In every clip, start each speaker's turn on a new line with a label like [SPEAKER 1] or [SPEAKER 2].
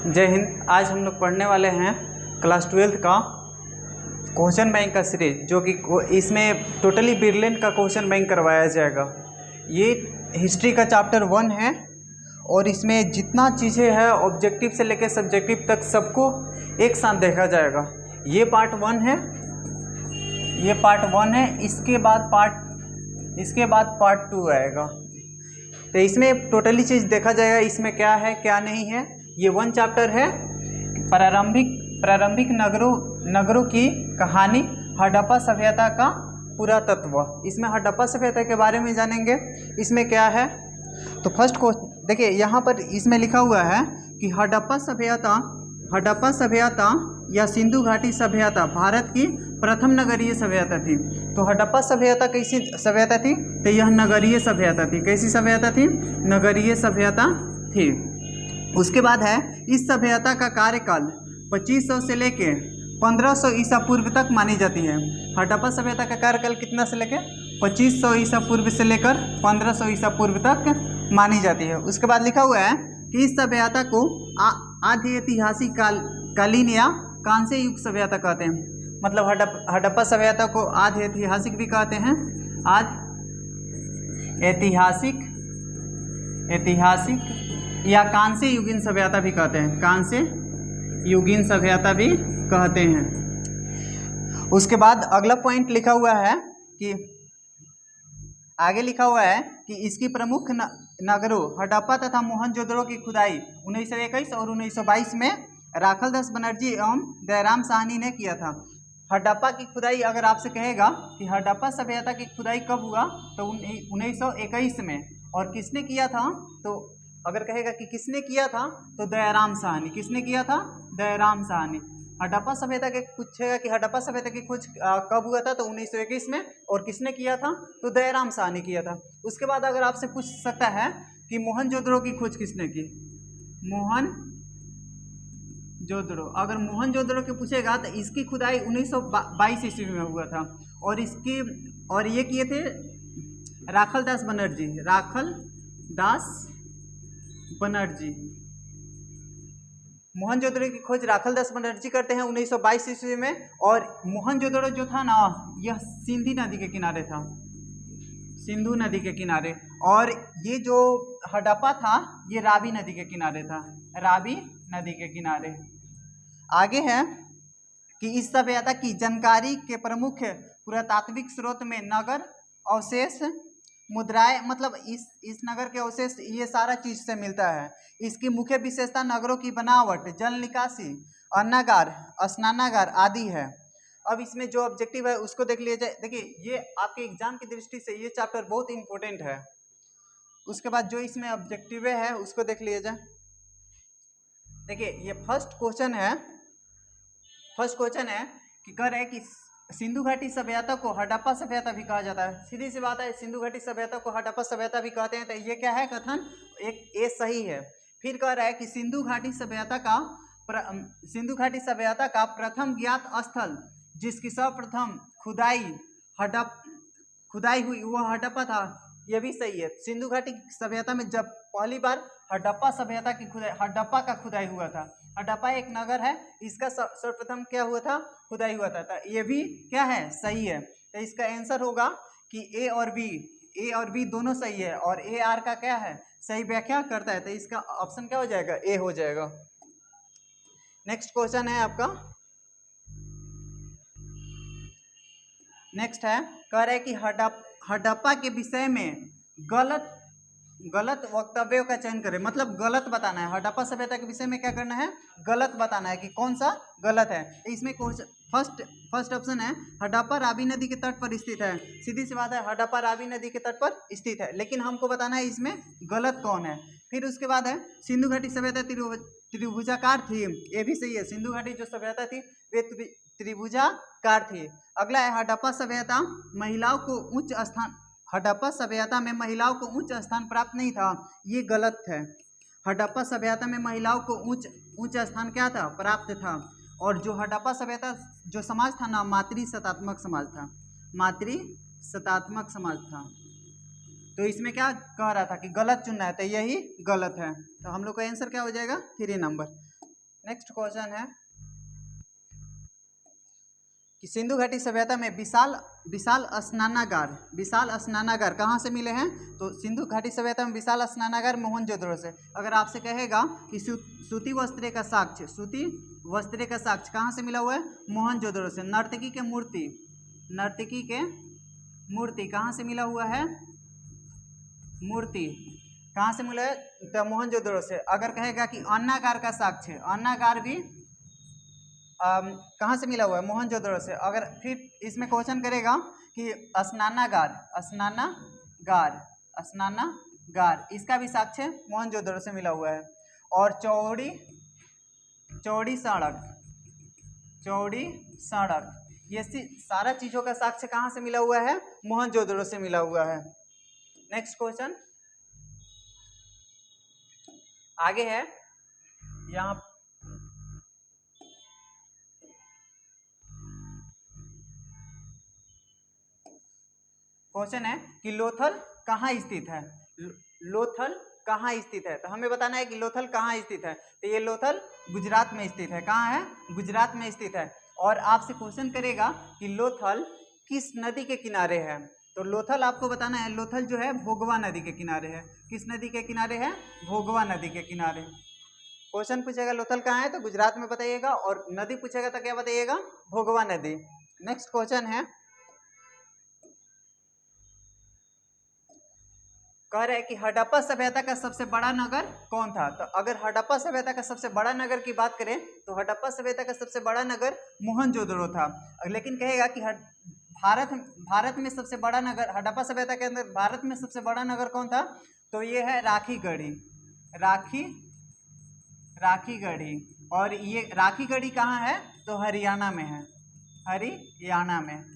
[SPEAKER 1] जय हिंद। आज हम लोग पढ़ने वाले हैं क्लास 12th का क्वेश्चन बैंक का सीरीज, जो कि इसमें टोटली बिरलेन का क्वेश्चन बैंक करवाया जाएगा। ये हिस्ट्री का चैप्टर 1 है और इसमें जितना चीज़ें हैं ऑब्जेक्टिव से लेकर सब्जेक्टिव तक सबको एक साथ देखा जाएगा। ये पार्ट 1 है, ये पार्ट 1 है। इसके बाद पार्ट 2 आएगा। तो इसमें टोटली चीज़ देखा जाएगा, इसमें क्या है क्या नहीं है। ये 1 चैप्टर है, प्रारंभिक नगरों की कहानी, हड़प्पा सभ्यता का पुरातत्व। इसमें हड़प्पा सभ्यता के बारे में जानेंगे। इसमें क्या है तो फर्स्ट को देखिए, यहाँ पर इसमें लिखा हुआ है कि हड़प्पा सभ्यता या सिंधु घाटी सभ्यता भारत की प्रथम नगरीय सभ्यता थी। तो हड़प्पा सभ्यता कैसी सभ्यता थी? तो यह नगरीय सभ्यता थी। कैसी सभ्यता थी? नगरीय सभ्यता थी। उसके बाद है, इस सभ्यता का कार्यकाल 2500 से लेके 1500 ईसा पूर्व तक मानी जाती है। हड़प्पा सभ्यता का कार्यकाल कितना से लेकर 2500 ईसा पूर्व से लेकर 1500 ईसा पूर्व तक मानी जाती है। उसके बाद लिखा हुआ है कि इस सभ्यता को आद्य ऐतिहासिक कालीन या कांस्य युग सभ्यता कहते हैं। मतलब हड़प्पा सभ्यता को आद्य ऐतिहासिक भी कहते हैं, आद्य ऐतिहासिक या कांस्य युगीन सभ्यता भी कहते हैं, कांस्य युगीन सभ्यता भी कहते हैं। उसके बाद अगला पॉइंट लिखा हुआ है कि आगे लिखा हुआ है कि इसकी प्रमुख नगरों हड़प्पा तथा मोहनजोदड़ो की खुदाई 1921 और 1922 में राखलदास बनर्जी एवं दयाराम साहनी ने किया था। हड़प्पा की खुदाई अगर आपसे कहेगा कि हड़प्पा सभ्यता की खुदाई कब हुआ, तो 1921 में। और किसने किया था? तो अगर कहेगा कि किसने किया था, तो दयाराम साहनी। किसने किया था? दयाराम साहनी। हड़प्पा सभ्यता के पूछेगा कि हड़प्पा सभ्यता की खोज कब हुआ था, तो 1921 में। और किसने किया था? तो दयाराम साहनी किया था। उसके बाद अगर आपसे पूछ सकता है कि मोहनजोदड़ो की खोज किसने की, मोहनजोदड़ो। अगर मोहनजोदड़ो के पूछेगा तो इसकी खुदाई 1922 ईस्वी में हुआ था। और ये किए थे राखलदास बनर्जी। मोहनजोदड़ो की खोज राखलदास बनर्जी करते हैं 1922 ईस्वी में। और मोहनजोदड़ो जो था ना, यह सिंधु नदी के किनारे था, सिंधु नदी के किनारे। और ये जो हड़प्पा था, ये रावी नदी के किनारे था, रावी नदी के किनारे। आगे है कि इस सभ्यता की जानकारी के प्रमुख पुरातात्विक स्रोत में नगर अवशेष, मुद्राएं, मतलब इस नगर के अवशेष, ये सारा चीज से मिलता है। इसकी मुख्य विशेषता नगरों की बनावट, जल निकासी, अन्नागार, स्नानागार आदि है। अब इसमें जो ऑब्जेक्टिव है उसको देख लिया जाए। देखिए, ये आपके एग्जाम की दृष्टि से ये चैप्टर बहुत इंपॉर्टेंट है। उसके बाद जो इसमें ऑब्जेक्टिव है उसको देख लिया जाए। देखिए, ये फर्स्ट क्वेश्चन है कि कह रहे हैं कि सिंधु घाटी सभ्यता को हड़प्पा सभ्यता भी कहा जाता है। सीधी सी बात है, सिंधु घाटी सभ्यता को हड़प्पा सभ्यता भी कहते हैं। तो ये क्या है कथन? एक ए सही है। फिर कह रहा है कि सिंधु घाटी सभ्यता का प्रथम ज्ञात स्थल जिसकी सर्वप्रथम खुदाई हुई वह हड़प्पा था। यह भी सही है। सिंधु घाटी सभ्यता में जब पहली बार हड़प्पा का खुदाई हुआ था। हड़प्पा एक नगर है, इसका सर्वप्रथम क्या हुआ था? खुदाई हुआ था। तो ये भी क्या है? सही है। तो इसका आंसर होगा कि ए और बी दोनों सही है। और ए आर का क्या है? सही व्याख्या करता है। तो इसका ऑप्शन क्या हो जाएगा? ए हो जाएगा। नेक्स्ट क्वेश्चन है आपका। नेक्स्ट है, कह रहे हैं कि हड़प्पा के विषय में गलत वक्तव्यों का चयन करें। मतलब गलत बताना है। हड़प्पा सभ्यता के विषय में क्या करना है? गलत बताना है कि कौन सा गलत है। इसमें फर्स्ट ऑप्शन है, हड़प्पा रावी नदी के तट पर स्थित है। सीधी सी बात है, हड़प्पा रावी नदी के तट पर स्थित है, लेकिन हमको बताना है इसमें गलत कौन है। फिर उसके बाद है, सिंधु घाटी सभ्यता त्रिभुजाकार थी। ये भी सही है। सिंधु घाटी जो सभ्यता थी वे त्रिभुजाकार थी। अगला है, हड़प्पा सभ्यता में महिलाओं को उच्च स्थान प्राप्त नहीं था। ये गलत है। हड़प्पा सभ्यता में महिलाओं को उच्च स्थान क्या था? प्राप्त था। और जो हड़प्पा सभ्यता जो समाज था ना, मातृसत्तात्मक समाज था। तो इसमें क्या कह रहा था कि गलत चुनना है, तो यही गलत है। तो हम लोग का आंसर क्या हो जाएगा? 3 नंबर। नेक्स्ट क्वेश्चन है कि सिंधु घाटी सभ्यता में विशाल विशाल स्नानागार कहाँ से मिले हैं? तो सिंधु घाटी सभ्यता में विशाल स्नानागार मोहनजोदड़ो से। अगर आपसे कहेगा कि सूती वस्त्र का साक्ष्य कहाँ से मिला हुआ है? मोहनजोदड़ो से। नर्तकी के मूर्ति कहाँ से मिला हुआ है? मूर्ति कहाँ से मिला है? तो मोहनजोदड़ो से। अगर कहेगा कि अन्नागार का साक्ष्य, अन्नागार भी कहाँ से मिला हुआ है? मोहनजोदड़ो से। अगर फिर इसमें क्वेश्चन करेगा कि स्नानागार इसका भी साक्ष्य मोहनजोदड़ो से मिला हुआ है। और चौड़ी सड़क ये सारा चीजों का साक्ष्य कहाँ से मिला हुआ है? मोहनजोदड़ो से मिला हुआ है। नेक्स्ट क्वेश्चन आगे है, यहाँ क्वेश्चन है कि लोथल कहाँ स्थित है? लोथल कहाँ स्थित है? तो हमें बताना है कि लोथल कहाँ स्थित है। तो ये लोथल गुजरात में स्थित है। कहाँ है? गुजरात में स्थित है। और आपसे क्वेश्चन करेगा कि लोथल किस नदी के किनारे है? तो लोथल आपको बताना है, लोथल जो है भोगवा नदी के किनारे है। किस नदी के किनारे है? भोगवा नदी के किनारे। क्वेश्चन पूछेगा लोथल कहाँ है तो गुजरात में बताइएगा, और नदी पूछेगा तो क्या बताइएगा? भोगवा नदी। नेक्स्ट क्वेश्चन है, कह रहे हैं कि हड़प्पा सभ्यता का सबसे बड़ा नगर कौन था? तो अगर हड़प्पा सभ्यता का सबसे बड़ा नगर की बात करें तो हड़प्पा सभ्यता का सबसे बड़ा नगर मोहनजोदड़ो था। लेकिन कहेगा कि भारत में सबसे बड़ा नगर, हड़प्पा सभ्यता के अंदर भारत में सबसे बड़ा नगर कौन था? तो ये है राखीगढ़ी। और ये राखीगढ़ी कहाँ है? तो हरियाणा में है।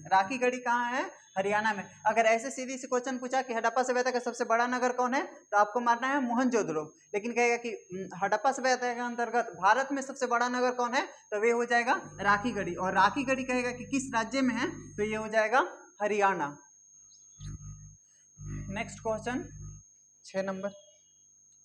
[SPEAKER 1] राखीगढ़ी कहाँ है? हरियाणा में। अगर ऐसे सीधी से क्वेश्चन पूछा कि हड़प्पा सभ्यता का सबसे बड़ा नगर कौन है, तो आपको मानना है मोहनजोदड़ो। लेकिन कहेगा कि हड़प्पा सभ्यता के अंतर्गत भारत में सबसे बड़ा नगर कौन है, तो वे हो जाएगा राखीगढ़ी। और राखीगढ़ी कहेगा कि किस राज्य में है, तो ये हो जाएगा हरियाणा। नेक्स्ट क्वेश्चन 6 नंबर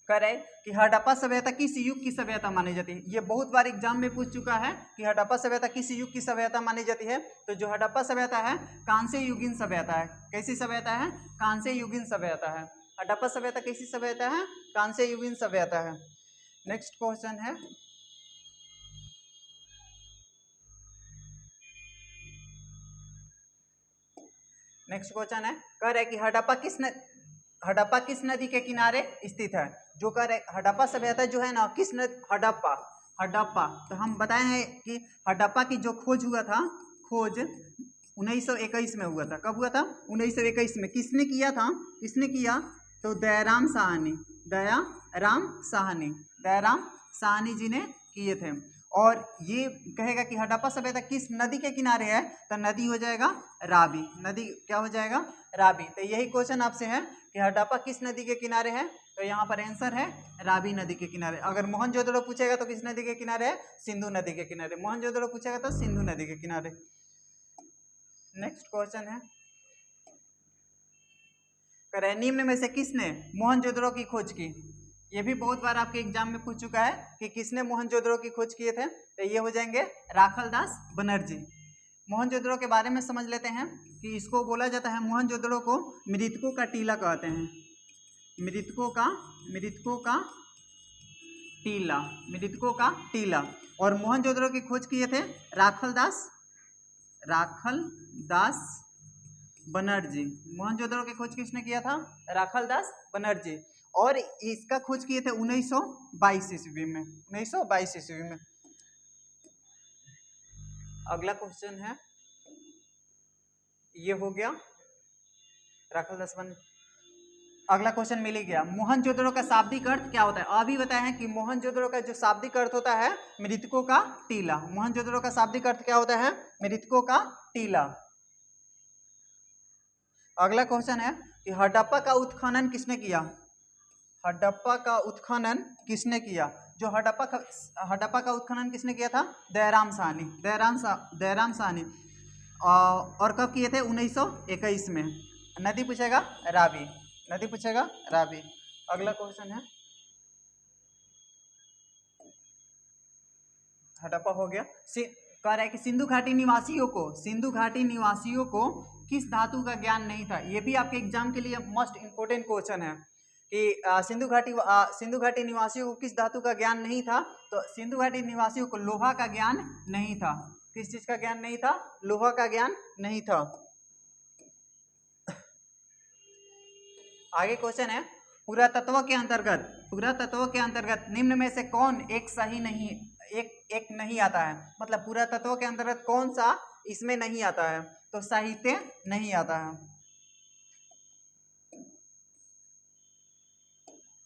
[SPEAKER 1] करे कि हड़प्पा सभ्यता किस युग की सभ्यता मानी जाती है? ये बहुत बार एग्जाम में पूछ चुका है कि हड़प्पा सभ्यता किस युग की सभ्यता मानी जाती है। तो जो हड़प्पा सभ्यता है कांस्य युगीन सभ्यता है। कैसी सभ्यता है? कांस्य युगीन सभ्यता है। हड़प्पा सभ्यता कैसी सभ्यता है? कांस्य युगीन सभ्यता है। नेक्स्ट क्वेश्चन है, कह रहे कि हड़प्पा किस नदी के किनारे स्थित है? जो कह रहे हड़प्पा सभ्यता जो है ना, किस नदी? हड़प्पा। तो हम बताए हैं कि हड़प्पा की जो खोज हुआ था, खोज 1921 में हुआ था। कब हुआ था? 1921 में। किसने किया था? तो दयाराम साहनी जी ने किए थे। और ये कहेगा कि हड़प्पा सभ्यता किस नदी के किनारे है, तो नदी हो जाएगा रावी। नदी क्या हो जाएगा? रावी। तो यही क्वेश्चन आपसे है कि हड़प्पा किस नदी के किनारे है, तो यहाँ पर आंसर है रावी नदी के किनारे। अगर मोहनजोदड़ो पूछेगा तो किस नदी के किनारे है? सिंधु नदी के किनारे। मोहनजोदड़ो पूछेगा तो सिंधु नदी के किनारे। नेक्स्ट क्वेश्चन है, करें निम्न में से किसने मोहनजोदड़ो की खोज की? ये भी बहुत बार आपके एग्जाम में पूछ चुका है कि किसने मोहनजोदड़ो की खोज किए थे। तो ये हो जाएंगे राखलदास बनर्जी। मोहनजोदड़ो के बारे में समझ लेते हैं कि इसको बोला जाता है, मोहनजोदड़ो को मृतकों का टीला कहते हैं। मृतकों का टीला। और मोहनजोदड़ो की खोज किए थे राखलदास बनर्जी। मोहनजोदड़ो की खोज किसने किया था? राखलदास बनर्जी। और इसका खोज किए थे 1922 ईस्वी में। 1922 ईस्वी में। अगला क्वेश्चन है, ये हो गया राखलदास बनर्जी। अगला क्वेश्चन मिल ही गया। मोहनजोदड़ो का शाब्दिक अर्थ क्या होता है? अभी बताए हैं कि मोहनजोदड़ो का जो शाब्दिक अर्थ होता है मृतकों का टीला। मोहनजोदड़ो का शाब्दिक अर्थ क्या होता है? मृतकों का टीला। अगला क्वेश्चन है कि हड़प्पा का उत्खनन किसने किया? जो हड़प्पा का उत्खनन किसने किया था? दयाराम साहनी। और कब किए थे? 1921 में। नदी पूछेगा रावी। अगला क्वेश्चन है, हड़प्पा हो गया। कह रहा है कि सिंधु घाटी निवासियों को किस धातु का ज्ञान नहीं था। ये भी आपके एग्जाम के लिए मोस्ट इंपोर्टेंट क्वेश्चन है कि सिंधु घाटी निवासियों को किस धातु का ज्ञान नहीं था। तो सिंधु घाटी निवासियों को लोहा का ज्ञान नहीं था। किस चीज का ज्ञान नहीं था? लोहा का ज्ञान नहीं था। आगे क्वेश्चन है, पुरातत्व के अंतर्गत निम्न में से कौन एक नहीं आता है। मतलब पुरातत्व के अंतर्गत कौन सा इसमें नहीं आता है? तो साहित्य नहीं आता है।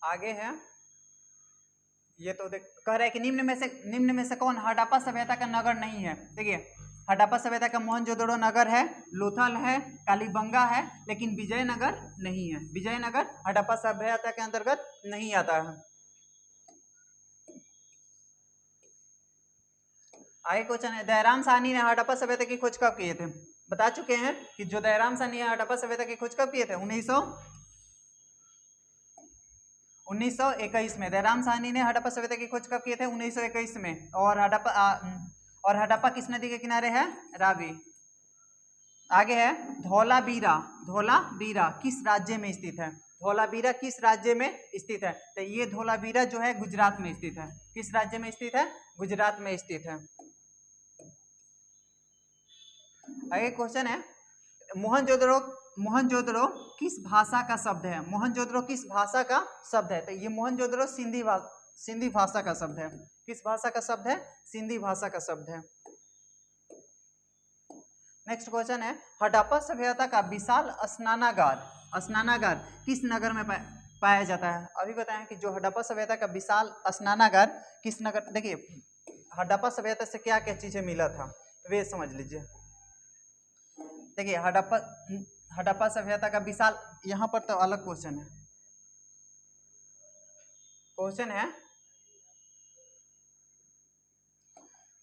[SPEAKER 1] आगे है, ये तो कह रहा है कि निम्न में से कौन हड़प्पा सभ्यता का नगर नहीं है। देखिए, हड़प्पा सभ्यता का मोहनजोदड़ो नगर है, लोथल है, कालीबंगा है, लेकिन विजयनगर नहीं है। विजयनगर हड़प्पा सभ्यता के अंतर्गत नहीं आता है। आगे क्वेश्चन है, दयाराम साहनी ने हड़प्पा सभ्यता की खोज कब किए थे। बता चुके हैं कि जो दयाराम साहनी ने हड़प्पा सभ्यता की खोज कब किए थे? 1921 में। दयाराम साहनी ने हड़प्पा सभ्यता की खोज कब किए थे? 1921 में। और हड़प्पा किस नदी के किनारे है? रावी। आगे है, धौलावीरा किस राज्य में स्थित है? धौलावीरा किस राज्य में स्थित है? तो ये धौलावीरा जो है गुजरात में स्थित है। किस राज्य में स्थित है? गुजरात में स्थित है। आगे क्वेश्चन है, मोहनजोदड़ो किस भाषा का शब्द है? मोहनजोदड़ो किस भाषा का शब्द है? तो ये मोहनजोदड़ो सिंधी भाषा का शब्द है। किस भाषा का शब्द है? सिंधी भाषा का शब्द है। नेक्स्ट क्वेश्चन है, हड़प्पा सभ्यता का विशाल स्नानागार किस नगर में पाया जाता है? अभी बताएं कि जो हड़प्पा सभ्यता का विशाल स्नानागार किस नगर। देखिए, हड़प्पा सभ्यता से क्या क्या चीजें मिला था वे समझ लीजिए। देखिए, हड़प्पा सभ्यता का विशाल, यहाँ पर तो अलग क्वेश्चन है।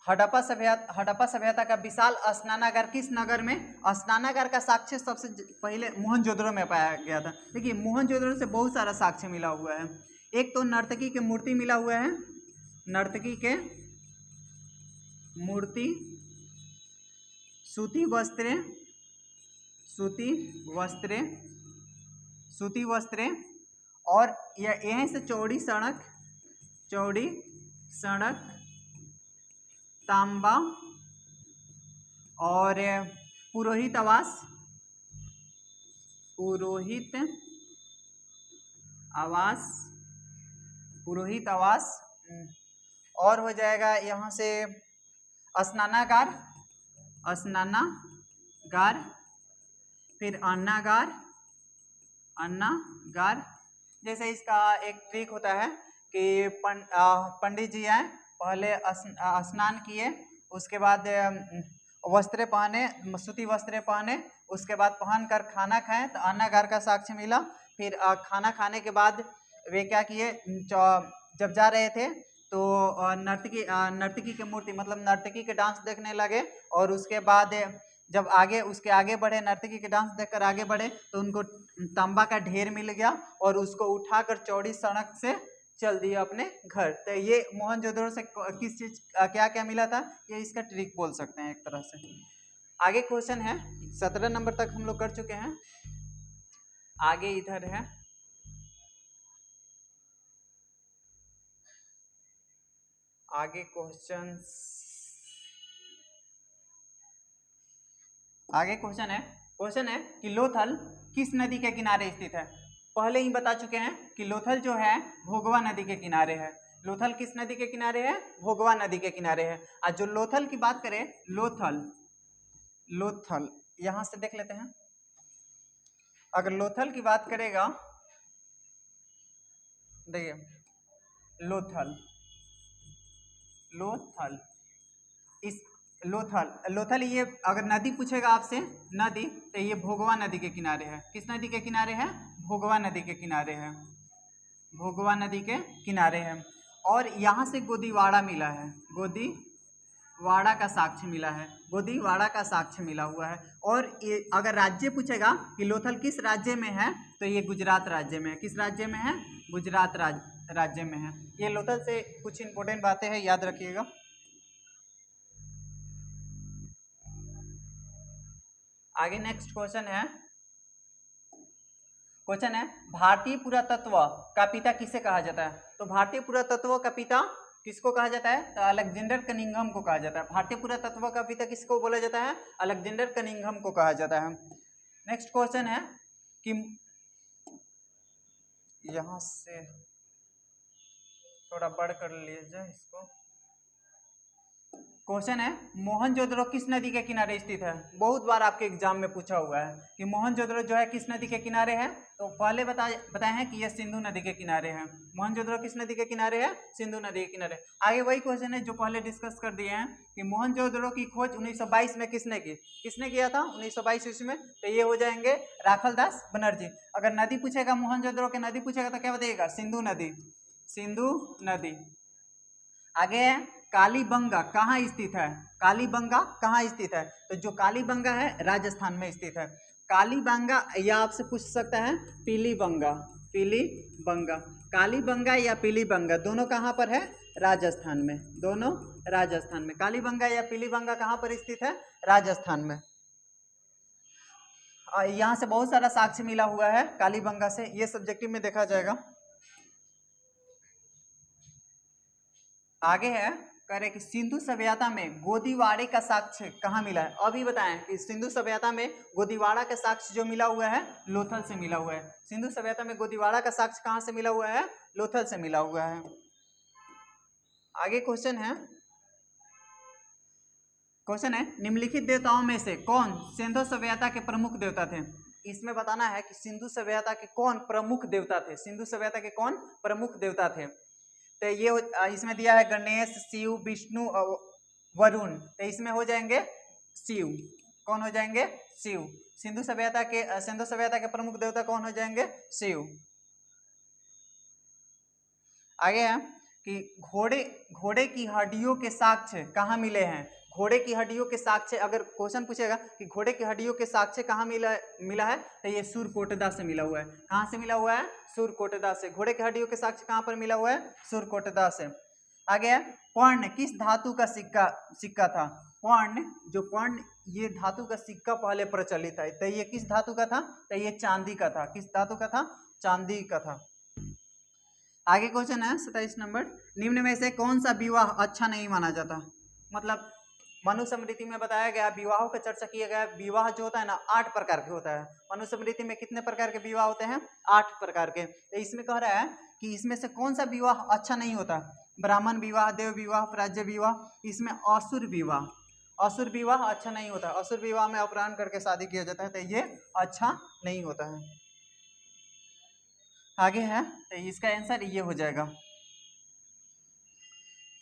[SPEAKER 1] हड़प्पा सभ्यता का विशाल स्नानागार किस नगर में? स्नानागार का साक्ष्य सबसे पहले मोहनजोदड़ो में पाया गया था। देखिए, मोहनजोदड़ो से बहुत सारा साक्ष्य मिला हुआ है। एक तो नर्तकी के मूर्ति मिला हुआ है, नर्तकी के मूर्ति, सूती वस्त्रे और यहीं से चौड़ी सड़क, तांबा और पुरोहित आवास और हो जाएगा यहाँ से स्नानागार, फिर अन्नागार। जैसे इसका एक ट्रिक होता है कि पंडित जी आए, पहले स्नान किए, उसके बाद वस्त्र पहने, सूती वस्त्र पहने, उसके बाद पहनकर खाना खाएं तो अन्नागार का साक्ष्य मिला। फिर खाना खाने के बाद वे क्या किए, जब जा रहे थे तो नर्तकी की मूर्ति मतलब नर्तकी के डांस देखने लगे और उसके बाद जब उसके आगे बढ़े, नर्तकी के डांस देखकर आगे बढ़े तो उनको तांबा का ढेर मिल गया और उसको उठाकर चौड़ी सड़क से चल दिया अपने घर। तो ये मोहनजोदड़ो से किस चीज क्या क्या मिला था, ये इसका ट्रिक बोल सकते हैं एक तरह से। आगे क्वेश्चन है, 17 नंबर तक हम लोग कर चुके हैं। आगे इधर है, आगे क्वेश्चन है कि लोथल किस नदी के किनारे स्थित है। पहले ही बता चुके हैं कि लोथल जो है भोगवा नदी के किनारे है। लोथल किस नदी के किनारे है? भोगवा नदी के किनारे है। आज जो लोथल की बात करें, लोथल यहां से देख लेते हैं। अगर लोथल की बात करेगा, देखिए लोथल ये अगर नदी पूछेगा आपसे, नदी, तो ये भोगवा नदी के किनारे है। किस नदी के किनारे है? भोगवा नदी के किनारे है। भोगवा नदी के किनारे है। और यहाँ से गोदीवाड़ा मिला है, गोदीवाड़ा का साक्ष्य मिला है, गोदीवाड़ा का साक्ष्य मिला हुआ है। और ये अगर राज्य पूछेगा कि लोथल किस राज्य में है, तो ये गुजरात राज्य में है। किस राज्य में है? गुजरात राज्य में है। ये लोथल से कुछ इंपॉर्टेंट बातें हैं, याद रखिएगा। आगे नेक्स्ट क्वेश्चन है भारतीय पुरातत्व का पिता किसे कहा जाता है? तो भारतीय पुरातत्व का पिता किसको कहा जाता है? तो अलेक्जेंडर कनिंघम को कहा जाता है। भारतीय पुरातत्व का पिता किसको बोला जाता है? अलेक्जेंडर कनिंघम को कहा जाता है। नेक्स्ट क्वेश्चन है कि यहां से थोड़ा बढ़ कर लीजिए इसको। क्वेश्चन है मोहनजोदड़ो किस नदी के किनारे स्थित है? बहुत बार आपके एग्जाम में पूछा हुआ है कि मोहनजोदड़ो जो है किस नदी के किनारे है? तो पहले बताए हैं कि यह सिंधु नदी के किनारे है। मोहनजोदड़ो किस नदी के किनारे है? सिंधु नदी के किनारे। आगे वही क्वेश्चन है जो पहले डिस्कस कर दिए हैं कि मोहनजोदड़ो की खोज 1922 में किसने की? किसने किया था 1922 ईस्वी में? तो ये हो जाएंगे राखलदास बनर्जी। अगर नदी पूछेगा, मोहनजोदड़ो के नदी पूछेगा तो क्या बताइएगा? सिंधु नदी, सिंधु नदी। आगे है कालीबंगा कहाँ स्थित है? कालीबंगा कहाँ स्थित है? तो जो कालीबंगा है राजस्थान में स्थित है। कालीबंगा या आपसे पूछ सकता है पीलीबंगा, पीलीबंगा, कालीबंगा या पीलीबंगा दोनों कहाँ पर है? राजस्थान में, दोनों राजस्थान में। कालीबंगा या पीलीबंगा कहाँ पर स्थित है? राजस्थान में। यहाँ से बहुत सारा साक्ष्य मिला हुआ है कालीबंगा से, ये सब्जेक्टिव में देखा जाएगा। आगे है कह रहे कि सिंधु सभ्यता में गोदीवाड़े का साक्ष्य कहाँ मिला है? अभी बताएं कि सिंधु सभ्यता में गोदीवाड़ा का साक्ष्य जो मिला हुआ है लोथल से मिला हुआ है। सिंधु सभ्यता में गोदीवाड़ा का साक्ष्य कहाँ से मिला हुआ है? लोथल से मिला हुआ है। आगे क्वेश्चन है निम्नलिखित देवताओं में से कौन सिंधु सभ्यता के प्रमुख देवता थे? इसमें बताना है कि सिंधु सभ्यता के कौन प्रमुख देवता थे। सिंधु सभ्यता के कौन प्रमुख देवता थे? तो ये इसमें दिया है गणेश, शिव, विष्णु, वरुण। तो इसमें हो जाएंगे शिव। कौन हो जाएंगे? शिव। सिंधु सभ्यता के प्रमुख देवता कौन हो जाएंगे? शिव। आगे है कि घोड़े की हड्डियों के साक्ष्य कहाँ मिले हैं? घोड़े की हड्डियों के साक्ष्य, अगर क्वेश्चन पूछेगा कि घोड़े की हड्डियों के साक्ष्य कहाँ मिला है तो ये सूरकोटदा से मिला हुआ है। कहाँ से मिला हुआ है? सूरकोटदा से। घोड़े की हड्डियों के साक्ष्य कहाँ पर मिला हुआ है? सूरकोटदा से। आगे है पर्ण किस धातु का सिक्का था? पर्ण ये धातु का सिक्का पहले प्रचलित है। तो ये किस धातु का था? तो ये चांदी का था। किस धातु का था? चांदी का था। आगे क्वेश्चन है 27 नंबर, निम्न में से कौन सा विवाह अच्छा नहीं माना जाता? मतलब मनुस्मृति में बताया गया, विवाहों का चर्चा किया गया। विवाह जो होता है ना 8 प्रकार के होता है। मनुस्मृति में कितने प्रकार के विवाह होते हैं? 8 प्रकार के। तो इसमें कह रहा है कि इसमें से कौन सा विवाह अच्छा नहीं होता? ब्राह्मण विवाह, देव विवाह, प्राज्य विवाह। इसमें असुर विवाह अच्छा नहीं होता। असुर विवाह में अपहरण करके शादी किया जाता है, तो ये अच्छा नहीं होता है। आगे है तो इसका आंसर ये हो जाएगा।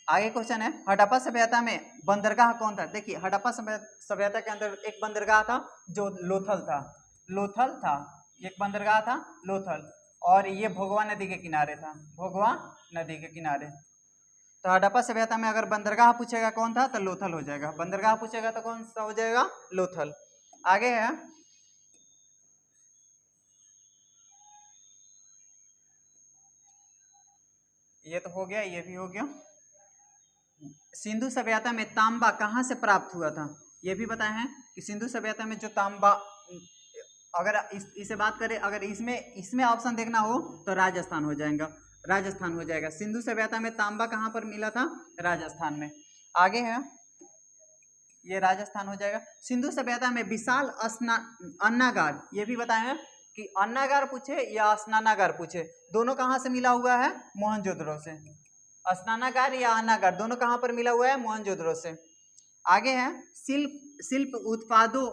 [SPEAKER 1] आगे क्वेश्चन है हड़प्पा सभ्यता में बंदरगाह कौन था? देखिए हड़प्पा सभ्यता के अंदर एक बंदरगाह था जो लोथल था। एक बंदरगाह था लोथल, और ये भोगवा नदी के किनारे था। भोगवा नदी के किनारे। तो हड़प्पा सभ्यता में अगर बंदरगाह पूछेगा कौन था तो लोथल हो जाएगा। बंदरगाह पूछेगा तो कौन सा हो जाएगा? लोथल। आगे है ये तो हो गया, ये भी हो गया। सिंधु सभ्यता में तांबा कहाँ से प्राप्त हुआ था? ये भी बताए हैं कि सिंधु सभ्यता में जो तांबा, अगर इसे बात करें, अगर इसमें ऑप्शन देखना हो तो राजस्थान हो जाएगा। सिंधु सभ्यता में तांबा कहाँ पर मिला था? राजस्थान में। आगे है ये राजस्थान हो जाएगा। सिंधु सभ्यता में विशाल अन्नागार, ये भी बताए हैं कि अन्नागार पूछे या स्नानागार पूछे, दोनों कहाँ से मिला हुआ है? मोहनजोदड़ो से। स्नानागार या अन्नागार दोनों कहाँ पर मिला हुआ है? मोहनजोदड़ो से। आगे है शिल्प उत्पादों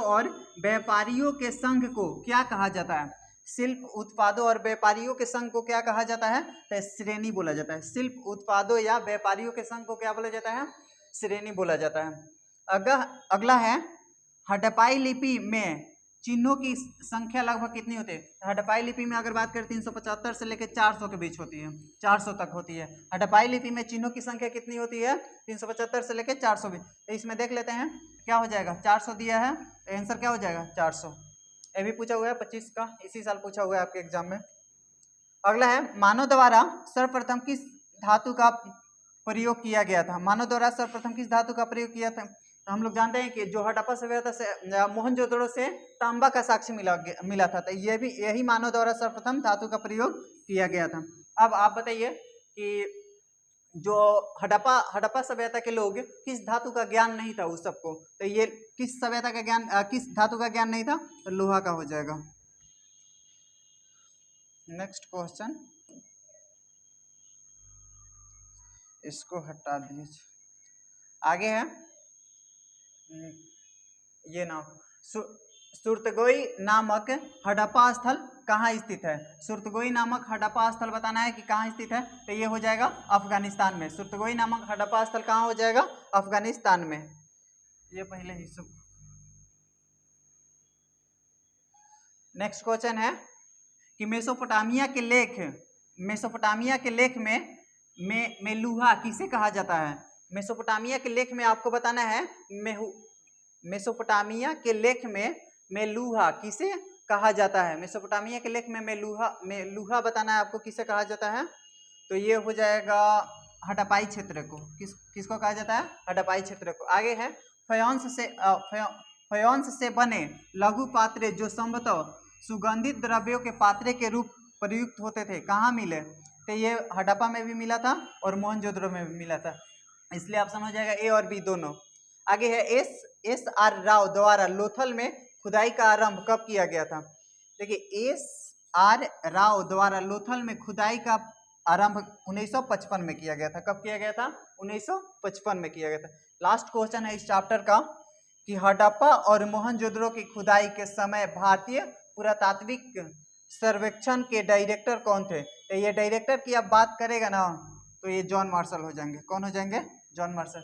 [SPEAKER 1] और व्यापारियों के संघ को क्या कहा जाता है? शिल्प उत्पादों और व्यापारियों के संघ को क्या कहा जाता है? तो श्रेणी बोला जाता है। शिल्प उत्पादों या व्यापारियों के संघ को क्या बोला जाता है? श्रेणी बोला जाता है। अगला है हड़प्पाई लिपि में चिन्हों की संख्या लगभग कितनी होती है? हड़प्पाई लिपि में अगर बात करें 375 से लेकर 400 के बीच होती है, 400 तक होती है। हड़प्पाई लिपि में चिन्हों की संख्या कितनी होती है? 375 से लेकर 400 बीच। तो इसमें देख लेते हैं क्या हो जाएगा। 400 दिया है, आंसर क्या हो जाएगा? 400। ये भी पूछा हुआ है 25 का, इसी साल पूछा हुआ है आपके एग्जाम में। अगला है मानव द्वारा सर्वप्रथम किस धातु का प्रयोग किया गया था? मानव द्वारा सर्वप्रथम किस धातु का प्रयोग तो हम लोग जानते हैं कि जो हड़प्पा सभ्यता से मोहनजोदड़ो से तांबा का साक्ष्य मिला था, तो ये भी यही मानव द्वारा सर्वप्रथम धातु का प्रयोग किया गया था। अब आप बताइए कि जो हड़प्पा सभ्यता के लोग किस धातु का ज्ञान नहीं था उस सबको, तो ये किस सभ्यता का ज्ञान किस धातु का ज्ञान नहीं था, तो लोहा का हो जाएगा। नेक्स्ट क्वेश्चन, इसको हटा दीजिए। आगे है ये नाम सुरतगोई नामक हड़प्पा स्थल कहाँ स्थित है। सुरतगोई नामक हड़प्पा स्थल बताना है कि कहाँ स्थित है, तो ये हो जाएगा अफगानिस्तान में। सुरतगोई नामक हड़प्पा स्थल कहाँ हो जाएगा, अफगानिस्तान में। ये पहले ही सब। नेक्स्ट क्वेश्चन है कि मेसोपोटामिया के लेख में लूहा किसे कहा जाता है। मेसोपोटामिया के लेख में आपको बताना है मेसोपोटामिया के लेख में लूहा किसे कहा जाता है। मेसोपोटामिया के लेख में लूहा बताना है आपको किसे कहा जाता है, तो ये हो जाएगा हड़प्पाई क्षेत्र को। किसको कहा जाता है, हड़प्पाई क्षेत्र को। आगे है फयोंस से बने लघु पात्रे जो संभवतः सुगंधित द्रव्यों के पात्रे के रूप प्रयुक्त होते थे, कहाँ मिले, तो ये हड़प्पा में भी मिला था और मोहनजोदड़ो में भी मिला था, इसलिए ऑप्शन हो जाएगा ए और बी दोनों। आगे है एस आर राव द्वारा लोथल में खुदाई का आरंभ कब किया गया था। देखिए एस आर राव द्वारा लोथल में खुदाई का आरंभ 1955 में किया गया था। कब किया गया था, 1955 में किया गया था। लास्ट क्वेश्चन है इस चैप्टर का कि हड़प्पा और मोहनजोदड़ो की खुदाई के समय भारतीय पुरातात्विक सर्वेक्षण के डायरेक्टर कौन थे। तो ये डायरेक्टर की आप बात करेगा ना, तो ये जॉन मार्शल हो जाएंगे। कौन हो जाएंगे, जॉन मार्शल।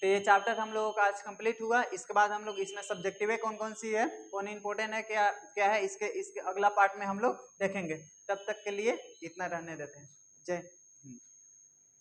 [SPEAKER 1] तो ये चैप्टर हम लोगों का आज कंप्लीट हुआ। इसके बाद हम लोग इसमें सब्जेक्टिव कौन कौन सी है, कौन इंपॉर्टेंट है, क्या है, इसके अगला पार्ट में हम लोग देखेंगे। तब तक के लिए इतना रहने देते हैं। जय